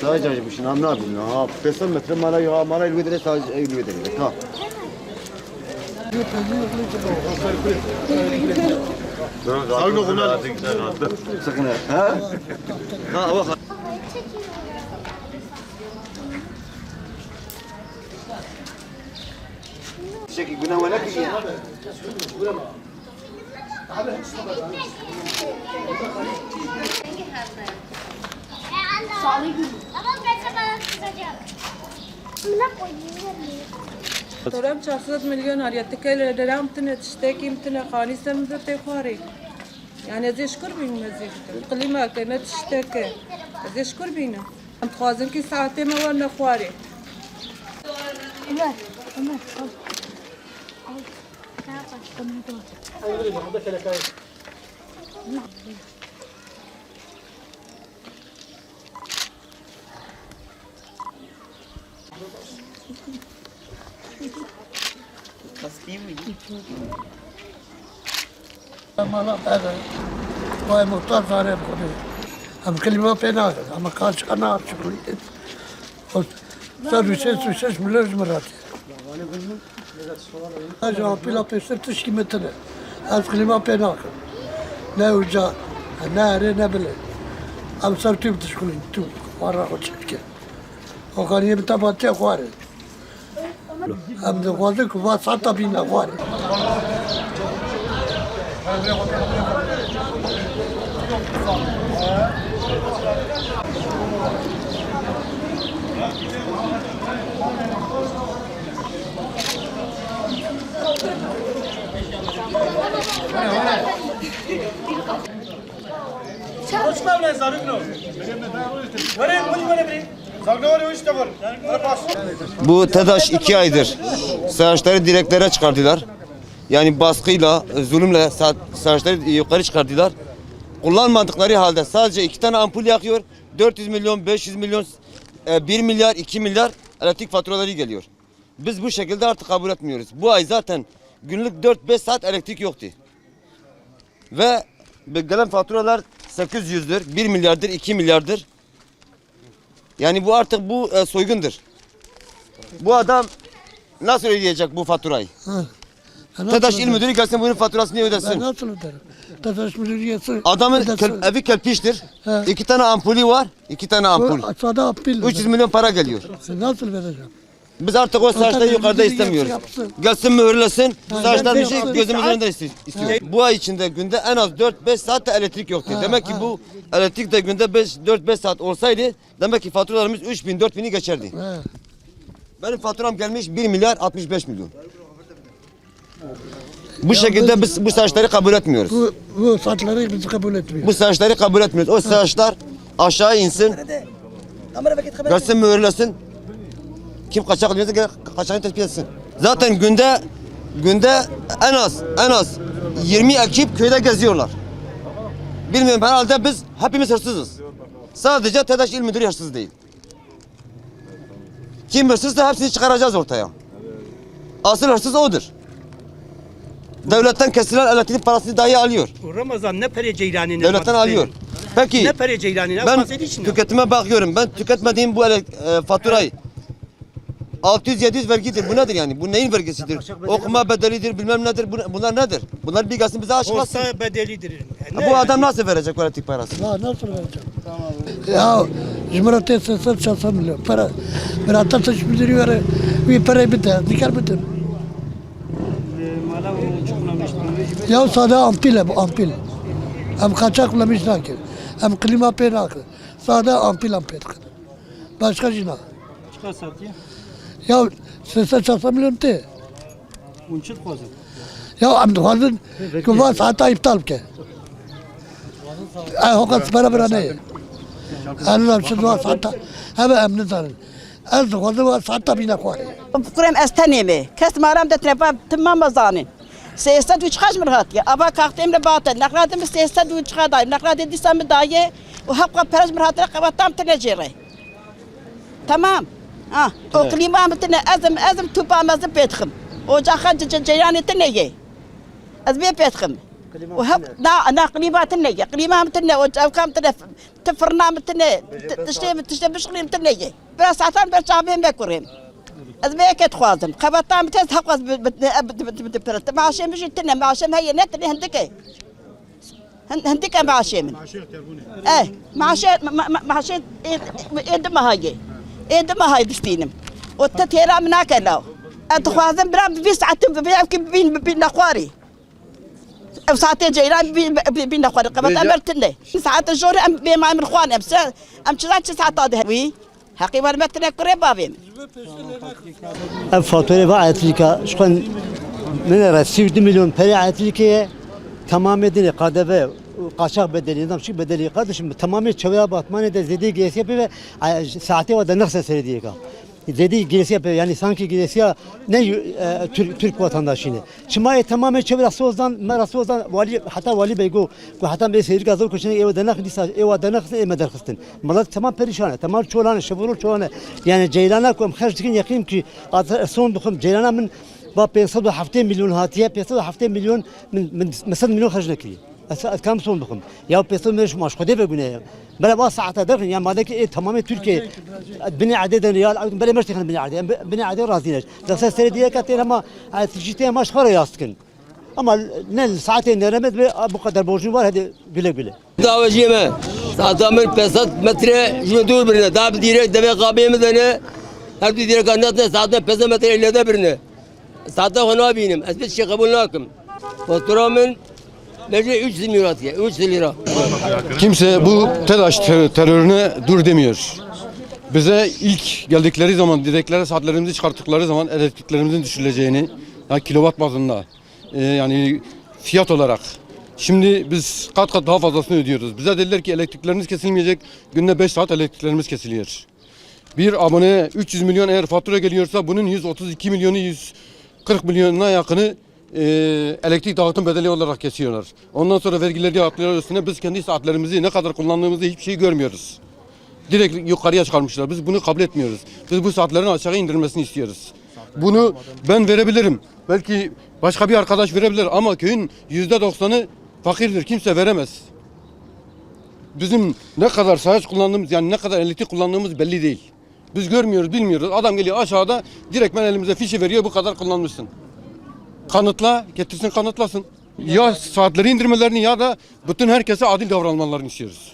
Sadece acımışsın am ne yapayım ha 500 metre mala ilgili sadece ilgili ha. Sağ olun bunlar. Sakın ha. Ha bak. Şeki günah var ki ya. Toram 400 milyon ariyatı kele deram tine tişteki tine khani semde te khari. Yani az şükür bilmezdik. Klima kene tişteki. Az şükür bina. Am khazin ki saate me var nkhari. Ömer. Mala pega, vai muhtar zarem kodi. Am kelime pena, ama kaç kana açıklı. O servis milyon zmerat. Acaba pila pesir tışki metre. Az kelime pena. Ne uca, ne are ne bile. Am sertüp tışkuli tu. Vara o çekti. O kaniye bir tabatya kuar. Am de vazik vasata bina kuar. Bu TEDAŞ 2 aydır savaşları direklere çıkardılar. Yani baskıyla, zulümle savaşları yukarı çıkardılar. Kullanmadıkları halde sadece 2 tane ampul yakıyor. 400 milyon, 500 milyon, 1 milyar, 2 milyar elektrik faturaları geliyor. Biz bu şekilde artık kabul etmiyoruz. Bu ay zaten günlük 4-5 saat elektrik yoktu. Ve gelen faturalar 800'dür, 1 milyardır, 2 milyardır. Yani bu artık soygundur. Bu adam nasıl ödeyecek bu faturayı? TEDAŞ İl Müdürü gelsin bunun faturasını ödesin. Ben nasıl öderim? TEDAŞ müdüriyeti. Adamın evi kelpiştir. 2 tane ampulü var. 2 tane ampul. Sada ampul. 300 milyon para geliyor. Nasıl vereceğim? Biz artık o saçları yukarıda istemiyoruz. Gelsin mühürlesin. Saçtan bir şey gözümüzün önünde istiyoruz. Bu ay içinde günde en az 4-5 saat de elektrik yoktu. Demek ki bu elektrik de günde 4-5 saat olsaydı demek ki faturalarımız 3000-4000'i geçerdi. Benim faturam gelmiş 1 milyar 65 milyon. Bu şekilde biz bu saçları kabul etmiyoruz. Bu saçları biz kabul etmiyoruz. Bu saçları kabul etmiyoruz. O saçlar aşağı insin. Gelsin mühürlesin. Kim kaçak ediyorsa kaçağını tespit etsin. Zaten günde en az 20 ekip köyde geziyorlar. Bilmiyorum herhalde biz hepimiz hırsızız. Sadece TEDAŞ İl Müdürü hırsız değil. Kim hırsızsa hepsini çıkaracağız ortaya. Asıl hırsız odur. Devletten kesilen elektrik parasını dahi alıyor. Ramazan ne para ceylanine? Devletten alıyor. Peki ne para ceylanine? ben tüketime bakıyorum. Ben tüketmediğim bu faturayı 600-700 vergidir. Bu nedir yani? Bu neyin vergisidir? Okuma bedelidir, bilmem nedir. Bunlar nedir? Bunlar bir gelsin bize açıklasın. Olsa bedelidir. Bu adam nasıl verecek elektrik parası? Nasıl vereceğim? Ya Cumhuriyet Tesisat 60 milyon para. Ben hatta taş müdürü var. Bir para biter. Dikkat biter. Ya sada ampil bu ampil. Am kaçaklamış nakil. Am klima penakı. Sada ampil. Başka jina. Çıkar satıyor. Ya sesa 60 milyon te. Unçut fazla. Ya am duvarın kuva saata iptal ke. Ay hokat para ne? Allah şunu saata. Hava amne zaten. Az duvarı saata bina koy. Fikrem estenemi. Kes maram da trepa tamam bazanin. Siyasət üç xaç mırhat ya. Aba kalktım da batı. Nakladım siyasət üç xadayım. Nakladım disam daye. O hapka perez mırhatla kabatam tenecere. Tamam. Ha. O klima mtene azım tupamazı petxim. O caha ceyani teneye. از بيه بيتخم وهب نا قليباتنا قليبها متنا وكام تنا تفرنا متنا تشتي بشغلي متنا بلا ساعتان بلا شعبين بكورهم از بيه كت خوازم خبطان بتز حقز بت معاشم بيجي تنا معاشم هي نت اللي هندك معاشم ايه معاشم إدم هاي إدم هاي دستينم والتتيرا مناك لا أتخوازم برام بيسعة بين أخواري ساعتين جيران بين أخواري قبل أمرتني ساعات الجور أم بما من إخواني أم شلات ساعات هذا وي حقيقة ما تنا قريبا بين فاتوره و اتریکا شکن من رسید 2 milyon peri اتریکه tamam edildi kadeve kaçak bedeli adam şu bedeli kardeşim tamamı çevre batmanı da zedi giysi yapıyor ve saati var da nasıl seyrediyor ka zedi giysi yapıyor yani sanki giysi ne Türk vatandaşını çımayı tamamen çevre Rasozdan vali hatta vali beygo hatta bir seyir gazol koşuna ev da nakısı emeder kıstın malat tamam perişan tamam çoğlanı şevurul çoğlanı yani ceylana kom xerçkin yakin ki son bukum ceylana min با 507 milyon hatiye 507 milyon من مثلا milyon خرج نكري كم صون بكم يا 500 مش مش خدي بقولنا بلا با ساعه دفن يعني ما ذاك تمام تركيا بني عدد ريال بلا مش تخن بني عدد بني عدد رازينش بس السرديه كاتين ما تجيتين مش خرا ياسكن اما نل ساعتين نرمد bu kadar borcum var hadi güle güle davacıyım saatamın 500 metre jüdur birine daha bir direkt deve kabiyemiz ne her bir direkt anlatsa saatten 500 metre ileride birine saatte hona binim hiçbir şey kabul nakim faturamın Bence 3 lira atıyor, 3 lira. Kimse bu TEDAŞ terörüne dur demiyor. Bize ilk geldikleri zaman direklere saatlerimizi çıkarttıkları zaman elektriklerimizin düşürüleceğini yani kilowatt bazında yani fiyat olarak şimdi biz kat kat daha fazlasını ödüyoruz. Bize dediler ki elektriklerimiz kesilmeyecek, günde 5 saat elektriklerimiz kesiliyor. Bir abone 300 milyon eğer fatura geliyorsa bunun 132 milyonu 140 milyonuna yakını elektrik dağıtım bedeli olarak kesiyorlar. Ondan sonra vergileri atlıyorlar üstüne biz kendi saatlerimizi ne kadar kullandığımızı hiçbir şey görmüyoruz. Direkt yukarıya çıkarmışlar. Biz bunu kabul etmiyoruz. Biz bu saatlerin aşağı indirilmesini istiyoruz. Bunu ben verebilirim. Belki başka bir arkadaş verebilir ama köyün %90'ı fakirdir. Kimse veremez. Bizim ne kadar sayaç kullandığımız yani ne kadar elektrik kullandığımız belli değil. Biz görmüyoruz, bilmiyoruz. Adam geliyor aşağıda direktmen elimize fişi veriyor bu kadar kullanmışsın. Kanıtla, getirsin kanıtlasın. Ya saatleri indirmelerini ya da bütün herkese adil davranmalarını istiyoruz.